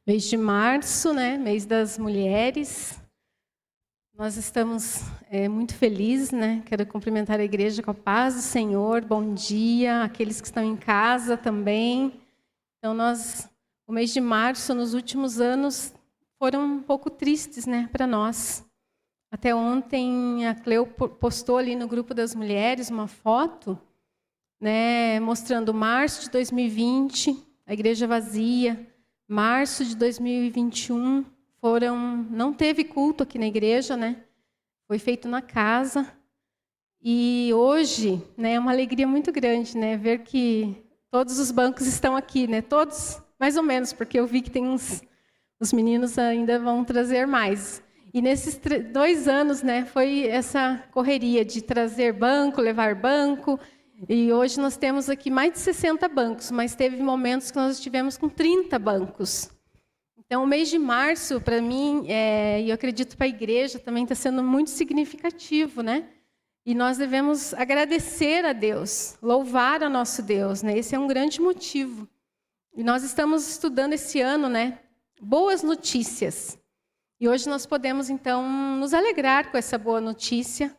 Mês de março, né? Mês das mulheres. Nós estamos muito felizes, né? Quero cumprimentar a igreja com a paz do Senhor. Bom dia, aqueles que estão em casa também. Então, o mês de março, nos últimos anos, foram um pouco tristes, né, para nós. Até ontem, a Cleo postou ali no grupo das mulheres uma foto, né, mostrando março de 2020, a igreja vazia. Março de 2021, não teve culto aqui na igreja, né? Foi feito na casa. E hoje, né, é uma alegria muito grande, né, ver que todos os bancos estão aqui, né? Todos, mais ou menos, porque eu vi que tem os meninos ainda vão trazer mais. E nesses 2 anos, né, foi essa correria de trazer banco, levar banco. E hoje nós temos aqui mais de 60 bancos, mas teve momentos que nós estivemos com 30 bancos. Então, o mês de março, para mim, e eu acredito para a igreja, também está sendo muito significativo, né? E nós devemos agradecer a Deus, louvar a nosso Deus, né? Esse é um grande motivo. E nós estamos estudando esse ano, né? Boas notícias. E hoje nós podemos, então, nos alegrar com essa boa notícia,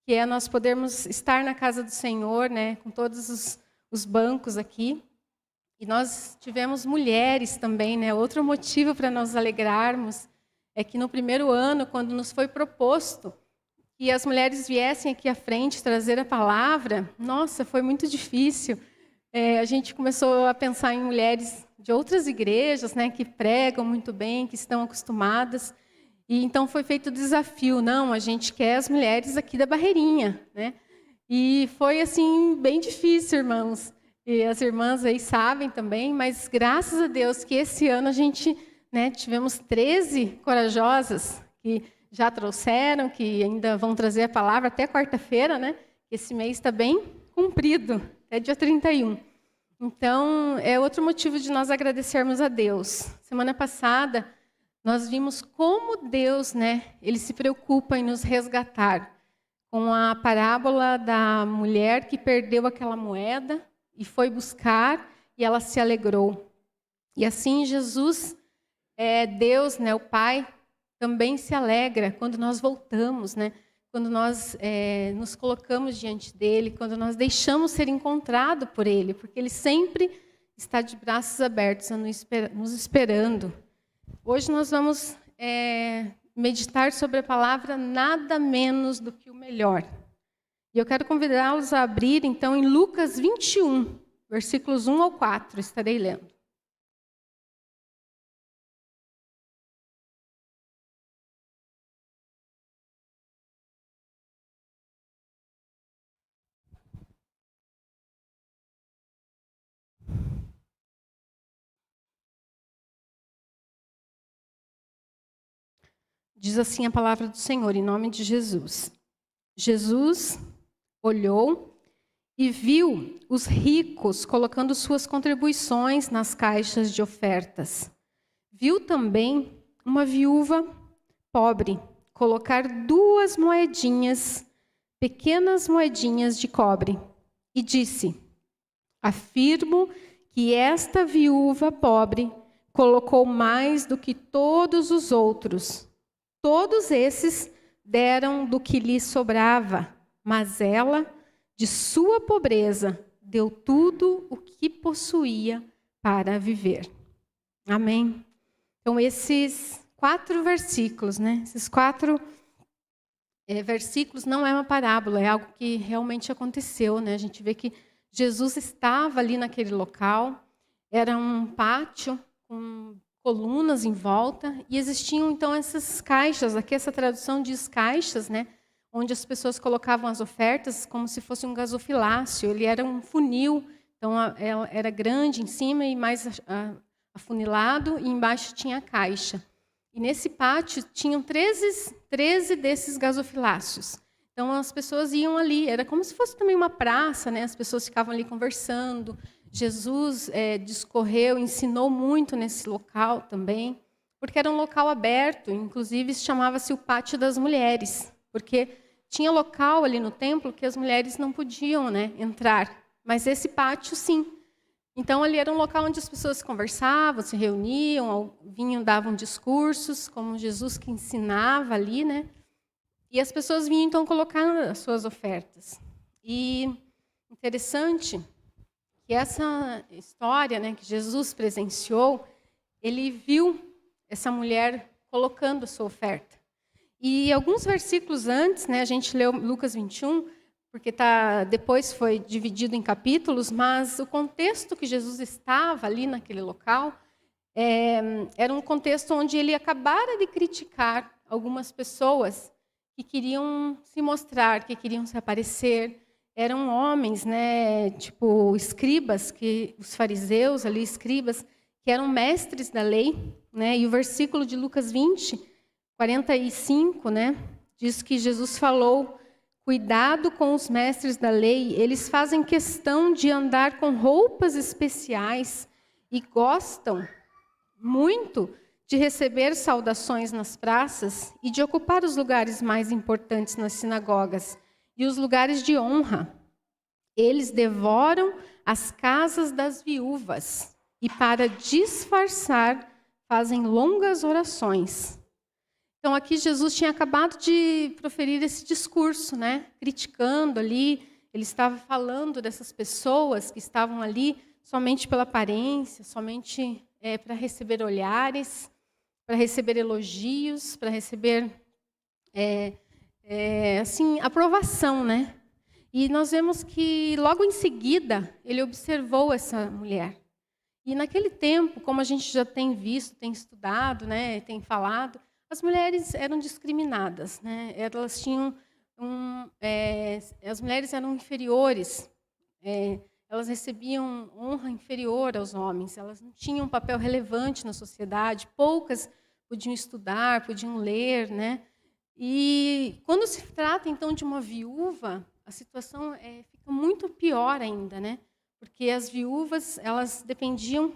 que é nós podermos estar na casa do Senhor, né, com todos os bancos aqui. E nós tivemos mulheres também, né? Outro motivo para nós alegrarmos é que no primeiro ano, quando nos foi proposto que as mulheres viessem aqui à frente trazer a palavra, nossa, foi muito difícil. A gente começou a pensar em mulheres de outras igrejas, né, que pregam muito bem, que estão acostumadas. E então foi feito o desafio, não, a gente quer as mulheres aqui da Barreirinha, né? E foi assim bem difícil, irmãos. E as irmãs aí sabem também, mas graças a Deus que esse ano a gente, né, tivemos 13 corajosas que já trouxeram, que ainda vão trazer a palavra até quarta-feira, né? Esse mês está bem cumprido, até dia 31. Então, é outro motivo de nós agradecermos a Deus. Semana passada nós vimos como Deus, né, ele se preocupa em nos resgatar. Com a parábola da mulher que perdeu aquela moeda e foi buscar e ela se alegrou. E assim Jesus, Deus, né, o Pai, também se alegra quando nós voltamos, né, quando nós nos colocamos diante dele, quando nós deixamos ser encontrado por ele, porque ele sempre está de braços abertos nos esperando. Hoje nós vamos meditar sobre a palavra nada menos do que o melhor. E eu quero convidá-los a abrir, então, em Lucas 21, versículos 1 ao 4, estarei lendo. Diz assim a palavra do Senhor, em nome de Jesus. Jesus olhou e viu os ricos colocando suas contribuições nas caixas de ofertas. Viu também uma viúva pobre colocar 2 moedinhas, pequenas moedinhas de cobre, e disse: afirmo que esta viúva pobre colocou mais do que todos os outros. Todos esses deram do que lhe sobrava, mas ela, de sua pobreza, deu tudo o que possuía para viver. Amém? Então, esses 4 versículos, né? Esses 4 versículos não é uma parábola, é algo que realmente aconteceu, né? A gente vê que Jesus estava ali naquele local, era um pátio com colunas em volta, e existiam, então, essas caixas, aqui essa tradução diz caixas, né? Onde as pessoas colocavam as ofertas como se fosse um gasofilácio. Ele era um funil, então era grande em cima e mais afunilado, e embaixo tinha a caixa. E nesse pátio tinham 13 desses gasofilácios. Então as pessoas iam ali, era como se fosse também uma praça, né? As pessoas ficavam ali conversando. Jesus discorreu, ensinou muito nesse local também, porque era um local aberto, inclusive chamava-se o Pátio das Mulheres, porque tinha local ali no templo que as mulheres não podiam, né, entrar, mas esse pátio sim. Então, ali era um local onde as pessoas conversavam, se reuniam, vinham, davam discursos, como Jesus que ensinava ali, né? E as pessoas vinham, então, colocar as suas ofertas. E interessante que essa história, né, que Jesus presenciou, ele viu essa mulher colocando a sua oferta. E alguns versículos antes, né, a gente leu Lucas 21, porque depois foi dividido em capítulos, mas o contexto que Jesus estava ali naquele local era um contexto onde ele acabara de criticar algumas pessoas que queriam se mostrar, que queriam se aparecer. Eram homens, né, tipo escribas, os fariseus ali, escribas, que eram mestres da lei, né? E o versículo de Lucas 20, 45, né, diz que Jesus falou: cuidado com os mestres da lei, eles fazem questão de andar com roupas especiais e gostam muito de receber saudações nas praças e de ocupar os lugares mais importantes nas sinagogas e os lugares de honra. Eles devoram as casas das viúvas e, para disfarçar, fazem longas orações. Então, aqui Jesus tinha acabado de proferir esse discurso, né? Criticando ali. Ele estava falando dessas pessoas que estavam ali somente pela aparência, somente para receber olhares, para receber elogios, para receber assim, aprovação, né? E nós vemos que logo em seguida ele observou essa mulher. E naquele tempo, como a gente já tem visto, tem estudado, né, tem falado, as mulheres eram discriminadas, né? Elas tinham as mulheres eram inferiores, elas recebiam honra inferior aos homens, elas não tinham um papel relevante na sociedade, poucas podiam estudar, podiam ler, né? E quando se trata então de uma viúva, a situação fica muito pior ainda, né? Porque as viúvas elas dependiam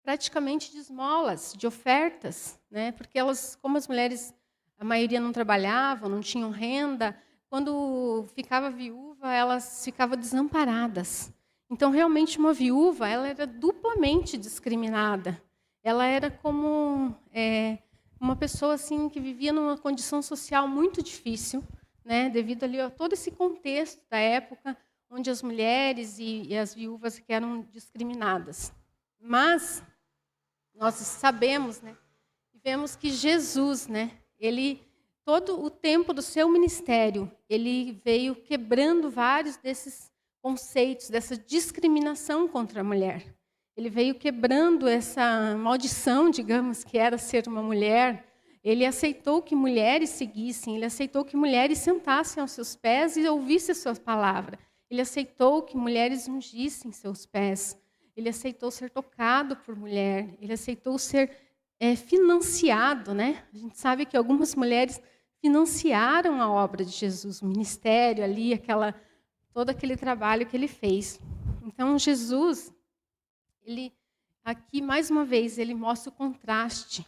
praticamente de esmolas, de ofertas, né? Porque elas, como as mulheres, a maioria não trabalhavam, não tinham renda, quando ficava viúva, elas ficavam desamparadas. Então, realmente, uma viúva, ela era duplamente discriminada. Ela era como uma pessoa assim que vivia numa condição social muito difícil, né? Devido ali a todo esse contexto da época, onde as mulheres e as viúvas que eram discriminadas. Mas nós sabemos, né, e vemos que Jesus, né, ele todo o tempo do seu ministério, ele veio quebrando vários desses conceitos, dessa discriminação contra a mulher. Ele veio quebrando essa maldição, digamos, que era ser uma mulher. Ele aceitou que mulheres seguissem, ele aceitou que mulheres sentassem aos seus pés e ouvissem a sua palavra. Ele aceitou que mulheres ungissem seus pés. Ele aceitou ser tocado por mulher. Ele aceitou ser financiado, né? A gente sabe que algumas mulheres financiaram a obra de Jesus, o ministério ali, todo aquele trabalho que ele fez. Então, Jesus, ele aqui mais uma vez ele mostra o contraste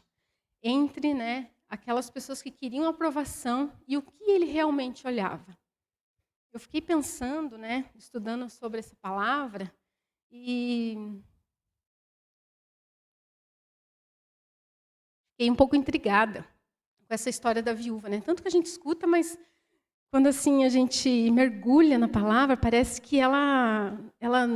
entre, né, aquelas pessoas que queriam aprovação e o que ele realmente olhava. Eu fiquei pensando, né, estudando sobre essa palavra e fiquei um pouco intrigada com essa história da viúva, né? Tanto que a gente escuta, mas quando assim a gente mergulha na palavra, parece que ela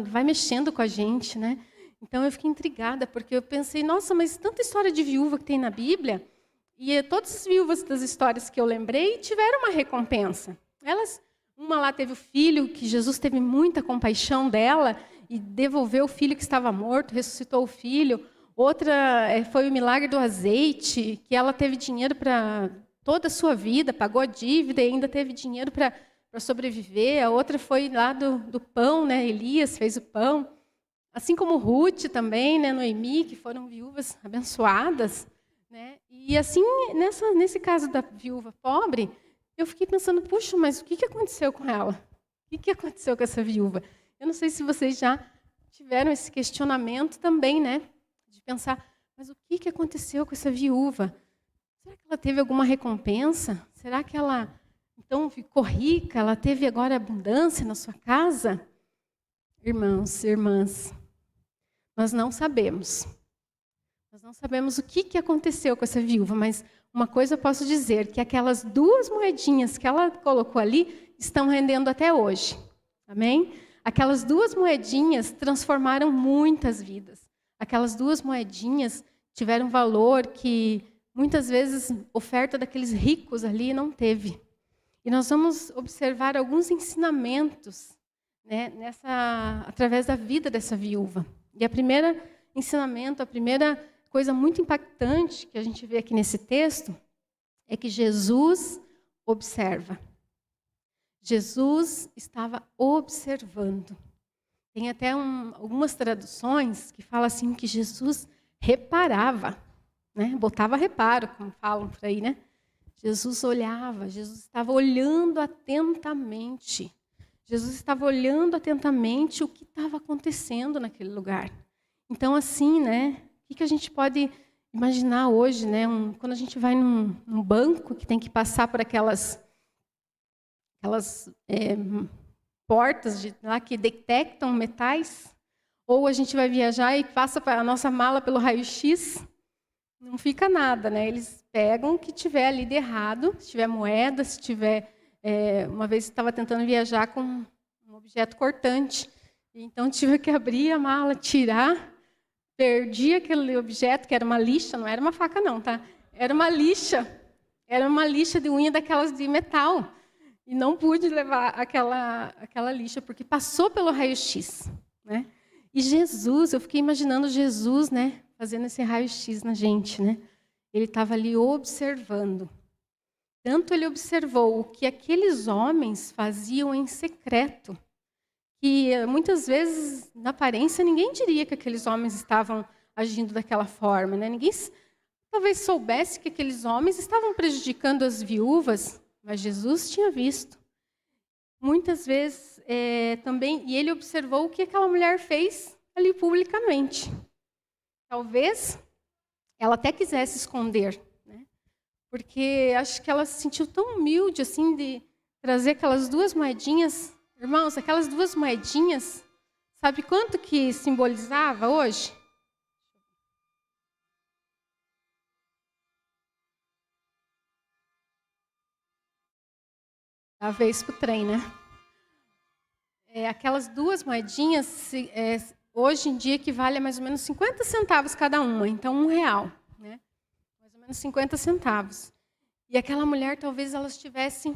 vai mexendo com a gente, né? Então eu fiquei intrigada porque eu pensei, nossa, mas tanta história de viúva que tem na Bíblia e todas as viúvas das histórias que eu lembrei tiveram uma recompensa. Uma lá teve o filho, que Jesus teve muita compaixão dela e devolveu o filho que estava morto, ressuscitou o filho. Outra foi o milagre do azeite, que ela teve dinheiro para toda a sua vida, pagou a dívida e ainda teve dinheiro para sobreviver. A outra foi lá do pão, né? Elias fez o pão. Assim como Ruth também, né? Noemi, que foram viúvas abençoadas. Né? E assim, nesse caso da viúva pobre, eu fiquei pensando, puxa, mas o que aconteceu com ela? O que aconteceu com essa viúva? Eu não sei se vocês já tiveram esse questionamento também, né? De pensar, mas o que aconteceu com essa viúva? Será que ela teve alguma recompensa? Será que ela, então, ficou rica? Ela teve agora abundância na sua casa? Irmãos, irmãs, Nós não sabemos. Nós não sabemos o que aconteceu com essa viúva, mas uma coisa eu posso dizer, que aquelas 2 moedinhas que ela colocou ali estão rendendo até hoje. Amém? Aquelas 2 moedinhas transformaram muitas vidas. Aquelas 2 moedinhas tiveram valor que muitas vezes oferta daqueles ricos ali não teve. E nós vamos observar alguns ensinamentos, né, através da vida dessa viúva. E a primeira coisa muito impactante que a gente vê aqui nesse texto é que Jesus observa. Jesus estava observando. Tem até algumas traduções que falam assim que Jesus reparava, né? Botava reparo, como falam por aí, né? Jesus olhava, Jesus estava olhando atentamente. Jesus estava olhando atentamente o que estava acontecendo naquele lugar. Então, assim, né? O que a gente pode imaginar hoje, né? Quando a gente vai num banco que tem que passar por aquelas portas lá que detectam metais, ou a gente vai viajar e passa a nossa mala pelo raio-x, não fica nada, né? Eles pegam o que tiver ali de errado, se tiver moeda, se tiver... uma vez eu estava tentando viajar com um objeto cortante, então tive que abrir a mala, tirar, perdi aquele objeto, que era uma lixa, não era uma faca não, tá? Era uma lixa de unha daquelas de metal, e não pude levar aquela lixa, porque passou pelo raio-x, né? E Jesus, eu fiquei imaginando Jesus, né, fazendo esse raio-x na gente, né? Ele estava ali observando. Tanto ele observou o que aqueles homens faziam em secreto, que muitas vezes, na aparência, ninguém diria que aqueles homens estavam agindo daquela forma, né? Ninguém talvez soubesse que aqueles homens estavam prejudicando as viúvas, mas Jesus tinha visto. Muitas vezes também, e ele observou o que aquela mulher fez ali publicamente. Talvez ela até quisesse esconder, né? Porque acho que ela se sentiu tão humilde assim de trazer aquelas 2 moedinhas. Irmãos, aquelas 2 moedinhas, sabe quanto que simbolizava hoje? A vez para o trem, né? Aquelas 2 moedinhas, hoje em dia, equivale a mais ou menos 50 centavos cada uma. Então, R$1, né? Mais ou menos 50 centavos. E aquela mulher, talvez ela estivesse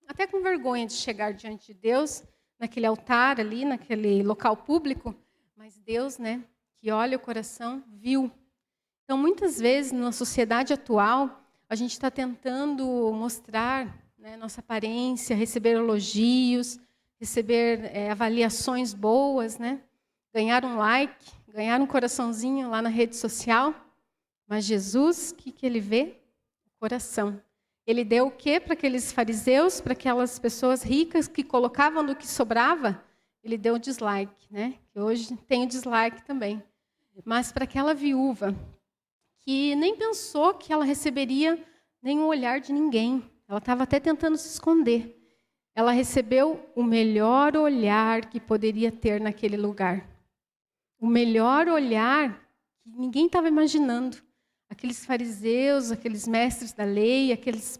até com vergonha de chegar diante de Deus, naquele altar ali, naquele local público. Mas Deus, né, que olha o coração, viu. Então, muitas vezes, na sociedade atual, a gente está tentando mostrar, né, nossa aparência, receber elogios, receber avaliações boas, né? Ganhar um like, ganhar um coraçãozinho lá na rede social. Mas Jesus, o que ele vê? O coração. Ele deu o quê para aqueles fariseus, para aquelas pessoas ricas que colocavam do que sobrava? Ele deu o dislike, né? Que hoje tem o dislike também. Mas para aquela viúva, que nem pensou que ela receberia nenhum olhar de ninguém. Ela estava até tentando se esconder. Ela recebeu o melhor olhar que poderia ter naquele lugar. O melhor olhar que ninguém estava imaginando. Aqueles fariseus, aqueles mestres da lei, aquelas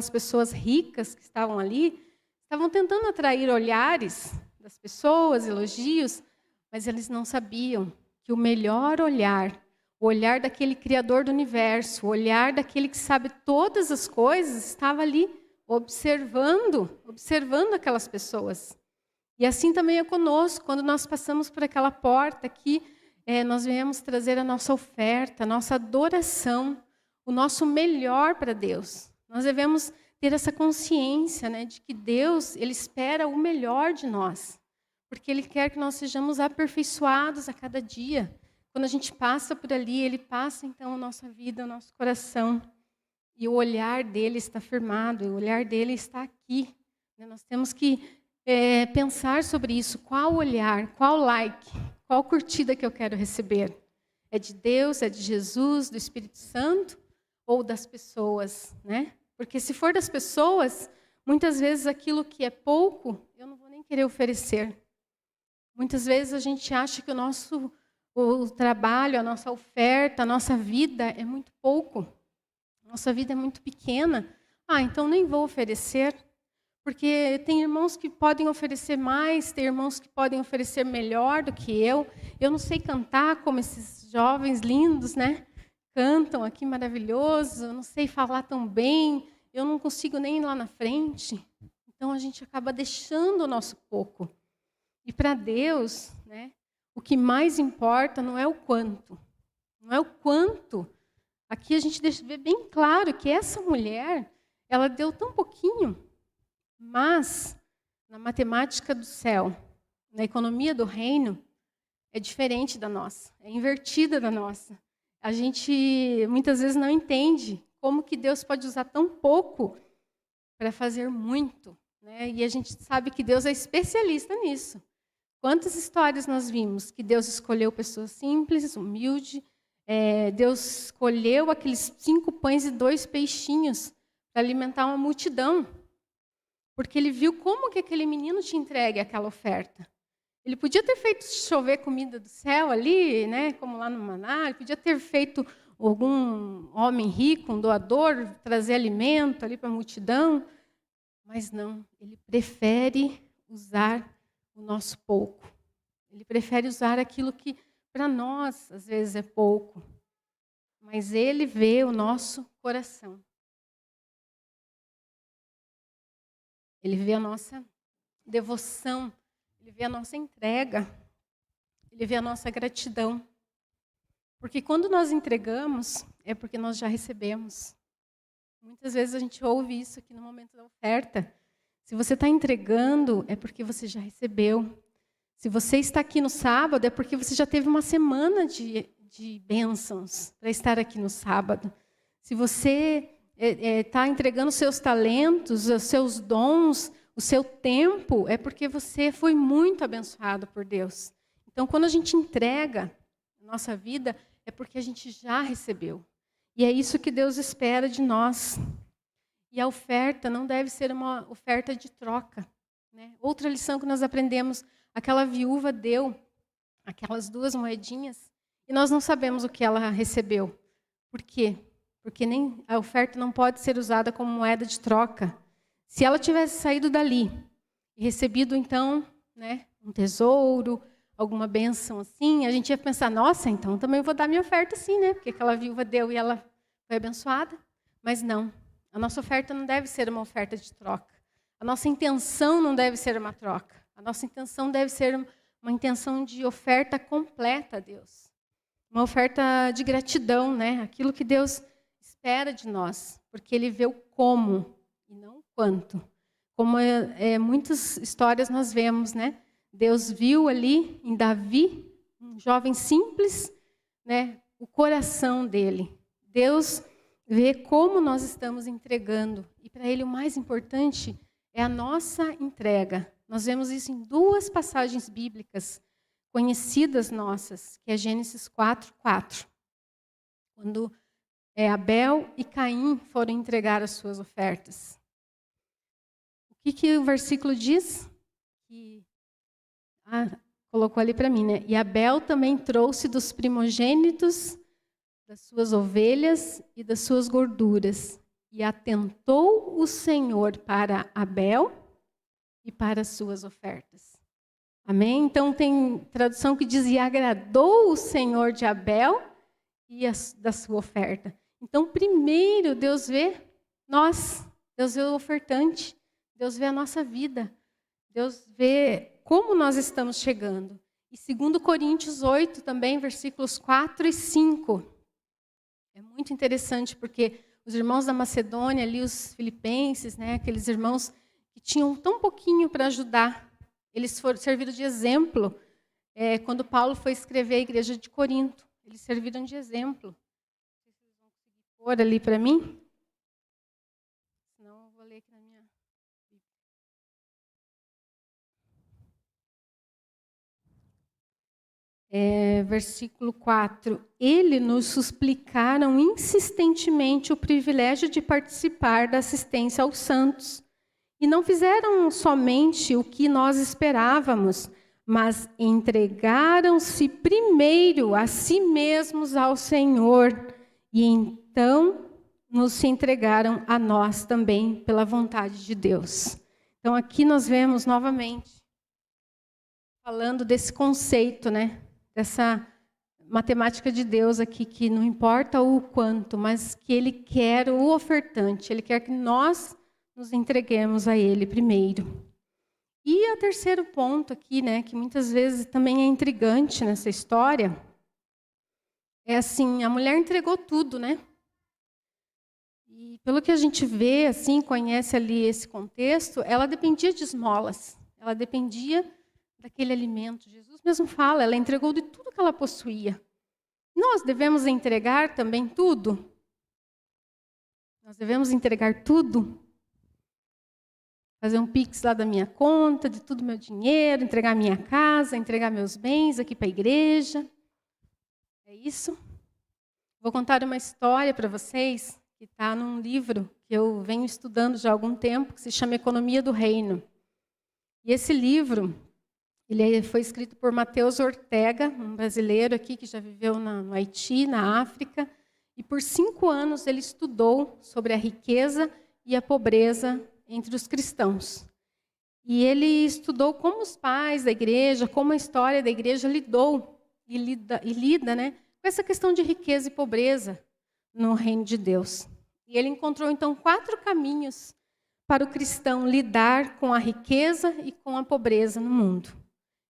pessoas ricas que estavam ali, estavam tentando atrair olhares das pessoas, elogios, mas eles não sabiam que o melhor olhar, o olhar daquele Criador do universo, o olhar daquele que sabe todas as coisas, estava ali observando aquelas pessoas. E assim também é conosco, quando nós passamos por aquela porta aqui, nós viemos trazer a nossa oferta, a nossa adoração, o nosso melhor para Deus. Nós devemos ter essa consciência, né, de que Deus, Ele espera o melhor de nós, porque Ele quer que nós sejamos aperfeiçoados a cada dia. Quando a gente passa por ali, Ele passa então a nossa vida, o nosso coração, e o olhar dele está firmado, o olhar dele está aqui. Nós temos que pensar sobre isso. Qual olhar, qual like, qual curtida que eu quero receber? É de Deus, é de Jesus, do Espírito Santo ou das pessoas, né? Porque se for das pessoas, muitas vezes aquilo que é pouco, eu não vou nem querer oferecer. Muitas vezes a gente acha que o trabalho, a nossa oferta, a nossa vida é muito pouco. Nossa vida é muito pequena. Então nem vou oferecer. Porque tem irmãos que podem oferecer mais, tem irmãos que podem oferecer melhor do que eu. Eu não sei cantar como esses jovens lindos, né? Cantam aqui maravilhoso. Eu não sei falar tão bem. Eu não consigo nem ir lá na frente. Então a gente acaba deixando o nosso pouco. E para Deus, né? O que mais importa não é o quanto. Não é o quanto. Aqui a gente deixa ver bem claro que essa mulher, ela deu tão pouquinho, mas na matemática do céu, na economia do reino, é diferente da nossa, é invertida da nossa. A gente muitas vezes não entende como que Deus pode usar tão pouco para fazer muito, né? E a gente sabe que Deus é especialista nisso. Quantas histórias nós vimos que Deus escolheu pessoas simples, humildes, Deus escolheu aqueles 5 pães e 2 peixinhos para alimentar uma multidão, porque Ele viu como que aquele menino tinha entregue aquela oferta. Ele podia ter feito chover comida do céu ali, né, como lá no Maná, ele podia ter feito algum homem rico, um doador, trazer alimento ali para a multidão, mas não, Ele prefere usar o nosso pouco. Ele prefere usar aquilo que para nós às vezes é pouco, mas Ele vê o nosso coração. Ele vê a nossa devoção, Ele vê a nossa entrega, Ele vê a nossa gratidão. Porque quando nós entregamos, é porque nós já recebemos. Muitas vezes a gente ouve isso aqui no momento da oferta. Se você está entregando, é porque você já recebeu. Se você está aqui no sábado, é porque você já teve uma semana de bênçãos para estar aqui no sábado. Se você está entregando seus talentos, os seus dons, o seu tempo, é porque você foi muito abençoado por Deus. Então, quando a gente entrega a nossa vida, é porque a gente já recebeu. E é isso que Deus espera de nós. E a oferta não deve ser uma oferta de troca, né? Outra lição que nós aprendemos, aquela viúva deu aquelas 2 moedinhas e nós não sabemos o que ela recebeu. Por quê? Porque nem a oferta não pode ser usada como moeda de troca. Se ela tivesse saído dali e recebido, então, né, um tesouro, alguma bênção assim, a gente ia pensar, nossa, então também vou dar minha oferta sim, né? Porque aquela viúva deu e ela foi abençoada. Mas não. A nossa oferta não deve ser uma oferta de troca. A nossa intenção não deve ser uma troca. A nossa intenção deve ser uma intenção de oferta completa a Deus. Uma oferta de gratidão, né? Aquilo que Deus espera de nós. Porque Ele vê o como e não o quanto. Como muitas histórias nós vemos, né? Deus viu ali em Davi, um jovem simples, né? O coração dele. Deus vê como nós estamos entregando. E para Ele o mais importante é a nossa entrega. Nós vemos isso em 2 passagens bíblicas conhecidas nossas, que é Gênesis 4:4. Quando Abel e Caim foram entregar as suas ofertas. O que o versículo diz? Colocou ali para mim, né? E Abel também trouxe dos primogênitos das suas ovelhas e das suas gorduras. E atentou o Senhor para Abel e para as suas ofertas. Amém? Então tem tradução que diz, e agradou o Senhor de Abel e da sua oferta. Então primeiro Deus vê nós, Deus vê o ofertante, Deus vê a nossa vida, Deus vê como nós estamos chegando. E 2 Coríntios 8 também, versículos 4 e 5. É muito interessante porque os irmãos da Macedônia, ali os filipenses, né, aqueles irmãos que tinham tão pouquinho para ajudar, eles serviram de exemplo. Quando Paulo foi escrever a igreja de Corinto, eles serviram de exemplo. Vocês vão conseguir pôr ali para mim? Senão eu vou ler aqui na minha versículo 4. Eles nos suplicaram insistentemente o privilégio de participar da assistência aos santos. E não fizeram somente o que nós esperávamos, mas entregaram-se primeiro a si mesmos ao Senhor, e então nos se entregaram a nós também pela vontade de Deus. Então aqui nós vemos novamente falando desse conceito, né? Dessa matemática de Deus aqui, que não importa o quanto, mas que Ele quer o ofertante, Ele quer que nós nos entreguemos a Ele primeiro. E o terceiro ponto aqui, né, que muitas vezes também é intrigante nessa história, é assim, a mulher entregou tudo, né? E pelo que a gente vê, assim, conhece ali esse contexto, ela dependia de esmolas, ela dependia daquele alimento. Jesus mesmo fala, ela entregou de tudo que ela possuía. Nós devemos entregar também tudo? Nós devemos entregar tudo? Fazer um pix lá da minha conta, de todo o meu dinheiro, entregar minha casa, entregar meus bens aqui para a igreja. É isso? Vou contar uma história para vocês, que está num livro que eu venho estudando já há algum tempo, que se chama Economia do Reino. E esse livro, ele foi escrito por Mateus Ortega, um brasileiro aqui que já viveu no Haiti, na África, e por 5 anos ele estudou sobre a riqueza e a pobreza entre os cristãos. E ele estudou como os pais da igreja, como a história da igreja lidou e lida, né, com essa questão de riqueza e pobreza no reino de Deus. E ele encontrou, então, 4 caminhos para o cristão lidar com a riqueza e com a pobreza no mundo.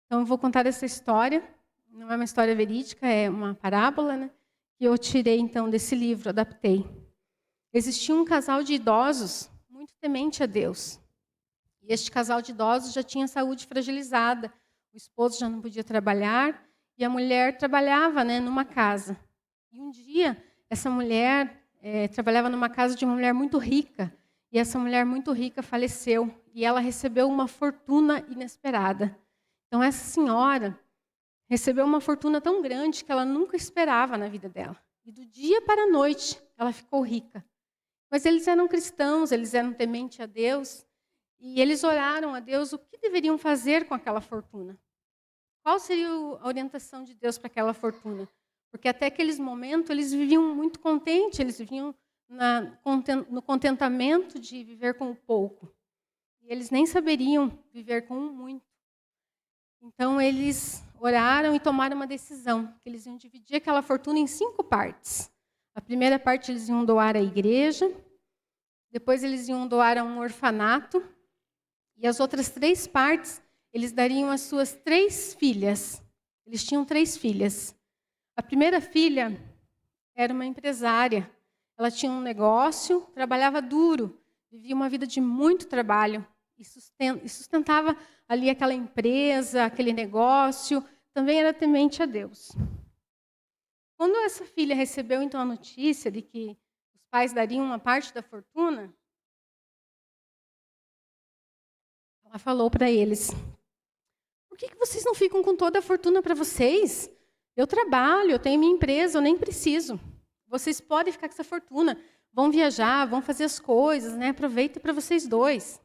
Então, eu vou contar essa história. Não é uma história verídica, é uma parábola, né, que eu tirei, então, desse livro, adaptei. Existia um casal de idosos muito temente a Deus. E este casal de idosos já tinha saúde fragilizada. O esposo já não podia trabalhar e a mulher trabalhava, né, numa casa. E um dia, essa mulher trabalhava numa casa de uma mulher muito rica. E essa mulher muito rica faleceu. E ela recebeu uma fortuna inesperada. Então, essa senhora recebeu uma fortuna tão grande que ela nunca esperava na vida dela. E do dia para a noite, ela ficou rica. Mas eles eram cristãos, eles eram tementes a Deus. E eles oraram a Deus o que deveriam fazer com aquela fortuna. Qual seria a orientação de Deus para aquela fortuna? Porque até aqueles momentos eles viviam muito contentes, eles viviam no contentamento de viver com o pouco. E eles nem saberiam viver com o muito. Então eles oraram e tomaram uma decisão, que eles iam dividir aquela fortuna em 5 partes. A primeira parte eles iam doar à igreja, depois eles iam doar a um orfanato, e as outras 3 partes eles dariam às suas 3 filhas. Eles tinham 3 filhas. A primeira filha era uma empresária. Ela tinha um negócio, trabalhava duro, vivia uma vida de muito trabalho e sustentava ali aquela empresa, aquele negócio. Também era temente a Deus. Quando essa filha recebeu então a notícia de que os pais dariam uma parte da fortuna, ela falou para eles: por que vocês não ficam com toda a fortuna para vocês? Eu trabalho, eu tenho minha empresa, eu nem preciso. Vocês podem ficar com essa fortuna, vão viajar, vão fazer as coisas, né? Aproveita para vocês 2.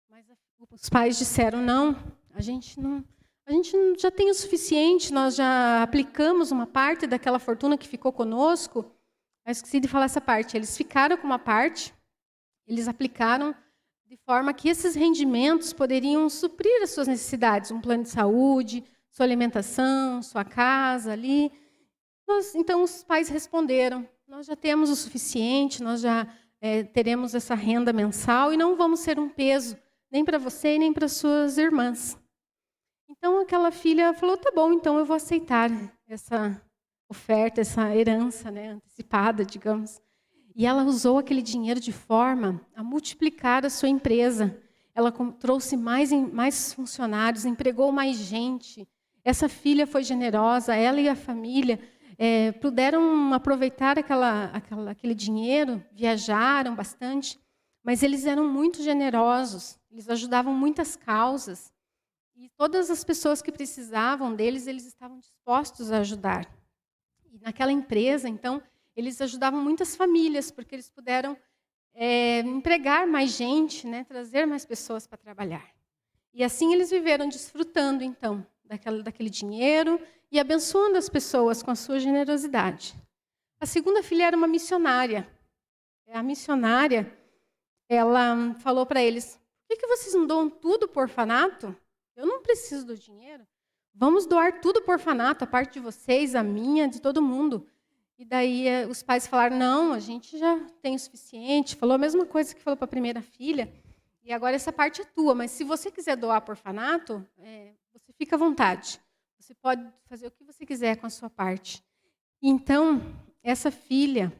Mas os pais disseram: não, a gente já tem o suficiente, nós já aplicamos uma parte daquela fortuna que ficou conosco. Eu esqueci de falar essa parte. Eles ficaram com uma parte, eles aplicaram de forma que esses rendimentos poderiam suprir as suas necessidades, um plano de saúde, sua alimentação, sua casa ali. Então, os pais responderam: nós já temos o suficiente, nós já teremos essa renda mensal e não vamos ser um peso nem para você nem para suas irmãs. Então, aquela filha falou: tá bom, então eu vou aceitar essa oferta, essa herança, né, antecipada, digamos. E ela usou aquele dinheiro de forma a multiplicar a sua empresa. Ela trouxe mais funcionários, empregou mais gente. Essa filha foi generosa, ela e a família puderam aproveitar aquele dinheiro, viajaram bastante, mas eles eram muito generosos, eles ajudavam muitas causas. E todas as pessoas que precisavam deles, eles estavam dispostos a ajudar. E naquela empresa, então, eles ajudavam muitas famílias, porque eles puderam empregar mais gente, né, trazer mais pessoas para trabalhar. E assim eles viveram desfrutando, então, daquele dinheiro e abençoando as pessoas com a sua generosidade. A segunda filha era uma missionária. A missionária, ela falou para eles: por que vocês não doam tudo para o orfanato? Eu não preciso do dinheiro. Vamos doar tudo para o orfanato, a parte de vocês, a minha, de todo mundo. E daí os pais falaram: não, a gente já tem o suficiente. Falou a mesma coisa que falou para a primeira filha. E agora essa parte é tua, mas se você quiser doar para o orfanato, você fica à vontade. Você pode fazer o que você quiser com a sua parte. Então, essa filha,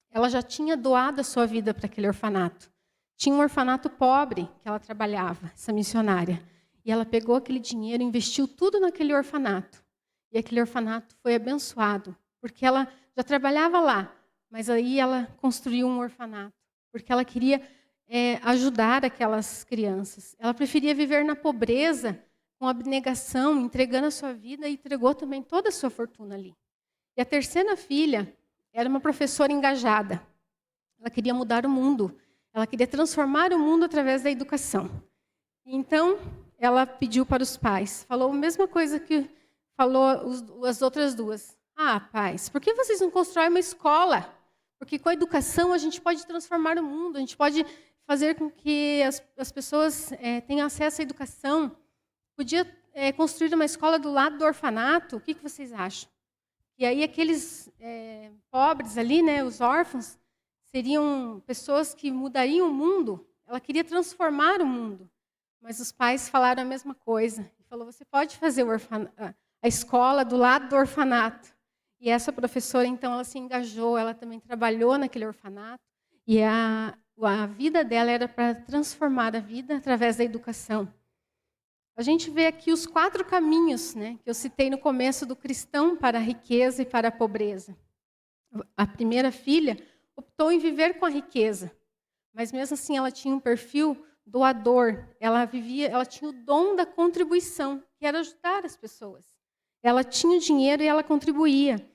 ela já tinha doado a sua vida para aquele orfanato. Tinha um orfanato pobre que ela trabalhava, essa missionária. E ela pegou aquele dinheiro e investiu tudo naquele orfanato. E aquele orfanato foi abençoado, porque ela já trabalhava lá, mas aí ela construiu um orfanato, porque ela queria ajudar aquelas crianças. Ela preferia viver na pobreza, com abnegação, entregando a sua vida, e entregou também toda a sua fortuna ali. E a terceira filha era uma professora engajada. Ela queria mudar o mundo. Ela queria transformar o mundo através da educação. Então, ela pediu para os pais. Falou a mesma coisa que falou as outras duas. Ah, pais, por que vocês não constroem uma escola? Porque com a educação a gente pode transformar o mundo. A gente pode fazer com que as pessoas tenham acesso à educação. Podia construir uma escola do lado do orfanato. O que vocês acham? E aí aqueles pobres ali, né, os órfãos, seriam pessoas que mudariam o mundo. Ela queria transformar o mundo. Mas os pais falaram a mesma coisa. Falou: você pode fazer a escola do lado do orfanato. E essa professora, então, ela se engajou, ela também trabalhou naquele orfanato. E a vida dela era para transformar a vida através da educação. A gente vê aqui os 4 caminhos, né, que eu citei no começo, do cristão para a riqueza e para a pobreza. A primeira filha optou em viver com a riqueza, mas mesmo assim ela tinha um perfil doador. Ela tinha o dom da contribuição, que era ajudar as pessoas. Ela tinha o dinheiro e ela contribuía.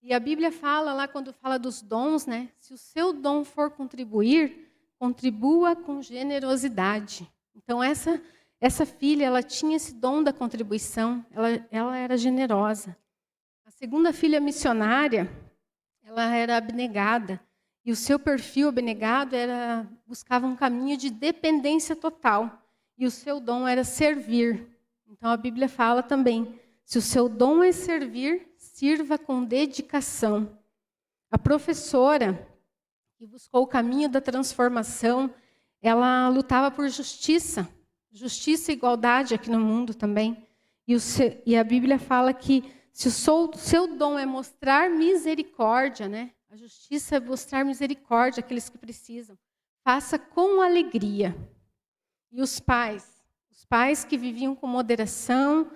E a Bíblia fala lá, quando fala dos dons, né, se o seu dom for contribuir, contribua com generosidade. Então essa filha, ela tinha esse dom da contribuição, ela era generosa. A segunda filha missionária, ela era abnegada, e o seu perfil abnegado buscava um caminho de dependência total, e o seu dom era servir. Então a Bíblia fala também: se o seu dom é servir, sirva com dedicação. A professora, que buscou o caminho da transformação, ela lutava por justiça e igualdade aqui no mundo também. E a Bíblia fala que se o seu dom é mostrar misericórdia, né? A justiça é mostrar misericórdia àqueles que precisam. Faça com alegria. E os pais que viviam com moderação,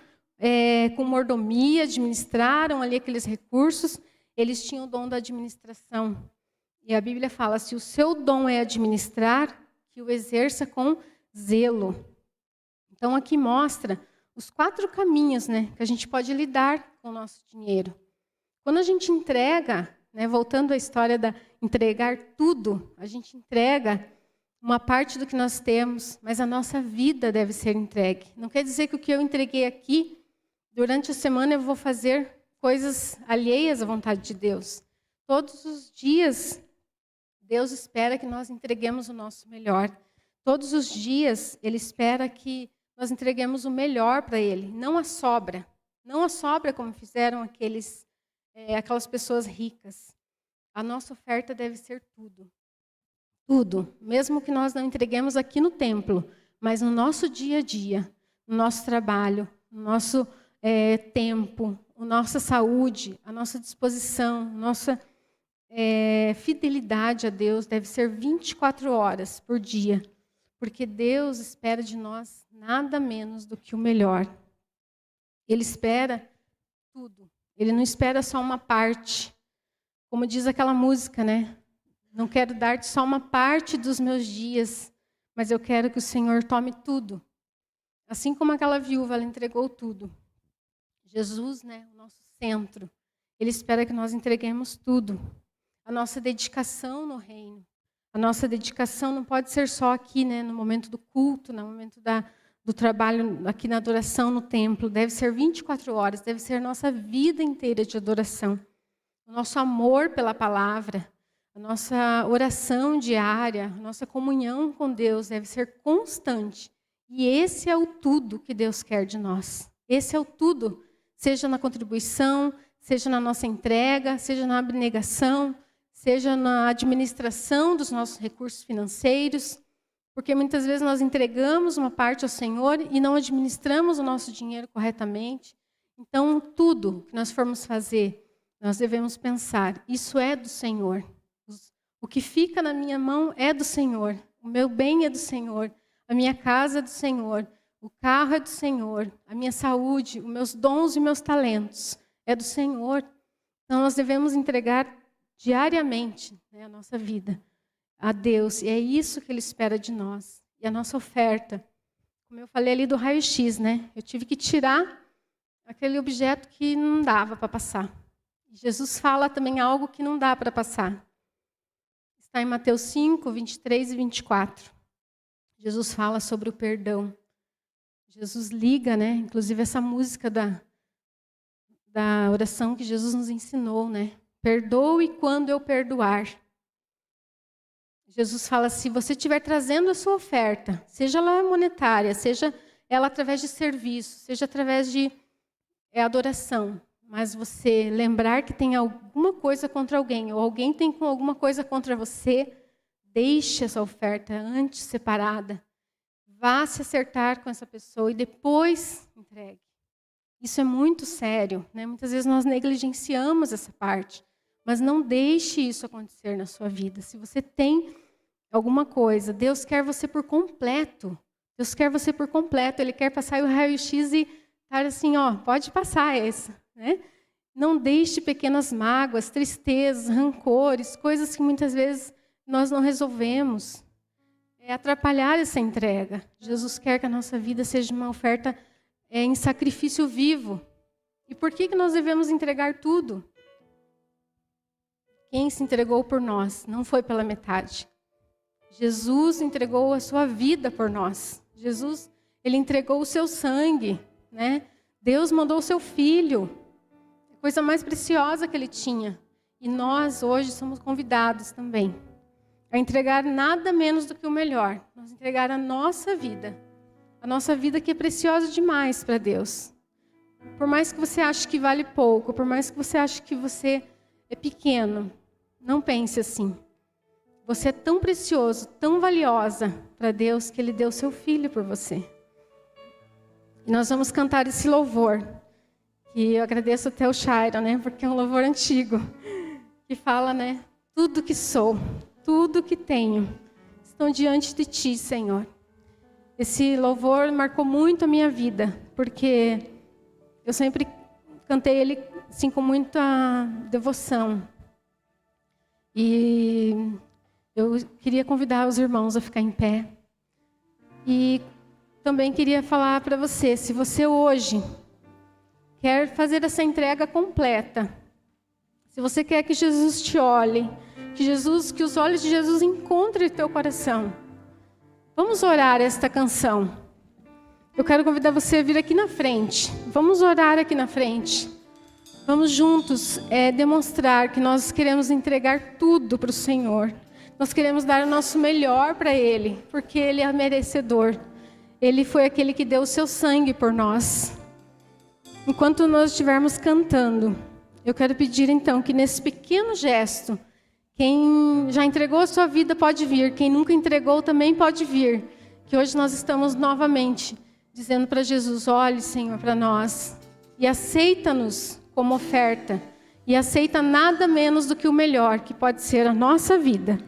com mordomia, administraram ali aqueles recursos, eles tinham o dom da administração. E a Bíblia fala: se o seu dom é administrar, que o exerça com zelo. Então, aqui mostra os 4 caminhos, né, que a gente pode lidar com o nosso dinheiro. Quando a gente entrega, né, voltando à história da entregar tudo, a gente entrega uma parte do que nós temos, mas a nossa vida deve ser entregue. Não quer dizer que o que eu entreguei aqui, durante a semana eu vou fazer coisas alheias à vontade de Deus. Todos os dias, Deus espera que nós entreguemos o nosso melhor. Todos os dias, Ele espera que nós entreguemos o melhor para Ele, não a sobra. Não a sobra como fizeram aquelas pessoas ricas. A nossa oferta deve ser tudo. Tudo. Mesmo que nós não entreguemos aqui no templo, mas no nosso dia a dia, no nosso trabalho, no nosso tempo, a nossa saúde, a nossa disposição, nossa fidelidade a Deus deve ser 24 horas por dia. Porque Deus espera de nós nada menos do que o melhor. Ele espera tudo. Ele não espera só uma parte. Como diz aquela música, né? Não quero dar-te só uma parte dos meus dias, mas eu quero que o Senhor tome tudo. Assim como aquela viúva, ela entregou tudo. Jesus, né, o nosso centro, Ele espera que nós entreguemos tudo. A nossa dedicação no reino. A nossa dedicação não pode ser só aqui, né, no momento do culto, no momento do trabalho aqui na adoração no templo, deve ser 24 horas, deve ser a nossa vida inteira de adoração. O nosso amor pela palavra, a nossa oração diária, a nossa comunhão com Deus deve ser constante. E esse é o tudo que Deus quer de nós. Esse é o tudo, seja na contribuição, seja na nossa entrega, seja na abnegação, seja na administração dos nossos recursos financeiros, porque muitas vezes nós entregamos uma parte ao Senhor e não administramos o nosso dinheiro corretamente. Então, tudo que nós formos fazer, nós devemos pensar, isso é do Senhor. O que fica na minha mão é do Senhor. O meu bem é do Senhor. A minha casa é do Senhor. O carro é do Senhor. A minha saúde, os meus dons e meus talentos é do Senhor. Então, nós devemos entregar diariamente, né, a nossa vida a Deus. E é isso que Ele espera de nós. E a nossa oferta, como eu falei ali do raio-x, né? Eu tive que tirar aquele objeto que não dava para passar. Jesus fala também algo que não dá para passar. Está em Mateus 5, 23 e 24. Jesus fala sobre o perdão. Jesus liga, né? Inclusive essa música da oração que Jesus nos ensinou, né? Perdoe quando eu perdoar. Jesus fala, se você estiver trazendo a sua oferta, seja ela monetária, seja ela através de serviço, seja através de adoração, mas você lembrar que tem alguma coisa contra alguém, ou alguém tem alguma coisa contra você, deixe essa oferta antes separada. Vá se acertar com essa pessoa e depois entregue. Isso é muito sério, né? Muitas vezes nós negligenciamos essa parte, mas não deixe isso acontecer na sua vida. Se você tem alguma coisa, Deus quer você por completo. Deus quer você por completo. Ele quer passar o raio-x e estar assim, ó, pode passar essa, né? Não deixe pequenas mágoas, tristezas, rancores, coisas que muitas vezes nós não resolvemos. É atrapalhar essa entrega. Jesus quer que a nossa vida seja uma oferta em sacrifício vivo. E por que nós devemos entregar tudo? Quem se entregou por nós não foi pela metade. Jesus entregou a sua vida por nós. Jesus, ele entregou o seu sangue, né? Deus mandou o seu filho. A coisa mais preciosa que ele tinha. E nós hoje somos convidados também a entregar nada menos do que o melhor. Nós entregar a nossa vida. A nossa vida que é preciosa demais para Deus. Por mais que você ache que vale pouco, por mais que você ache que você é pequeno, não pense assim. Você é tão precioso, tão valiosa para Deus que Ele deu seu Filho por você. E nós vamos cantar esse louvor, que eu agradeço até o Shairo, né? Porque é um louvor antigo, que fala, né? Tudo que sou, tudo que tenho, estão diante de Ti, Senhor. Esse louvor marcou muito a minha vida, porque eu sempre cantei ele assim, com muita devoção. E eu queria convidar os irmãos a ficar em pé. E também queria falar para você, se você hoje quer fazer essa entrega completa, se você quer que Jesus te olhe, que os olhos de Jesus encontrem o teu coração, vamos orar esta canção. Eu quero convidar você a vir aqui na frente. Vamos orar aqui na frente. Vamos juntos demonstrar que nós queremos entregar tudo para o Senhor. Nós queremos dar o nosso melhor para Ele, porque Ele é merecedor. Ele foi aquele que deu o seu sangue por nós. Enquanto nós estivermos cantando, eu quero pedir então que nesse pequeno gesto, quem já entregou a sua vida pode vir, quem nunca entregou também pode vir. Que hoje nós estamos novamente dizendo para Jesus, olhe, Senhor, para nós e aceita-nos como oferta. E aceita nada menos do que o melhor, que pode ser a nossa vida.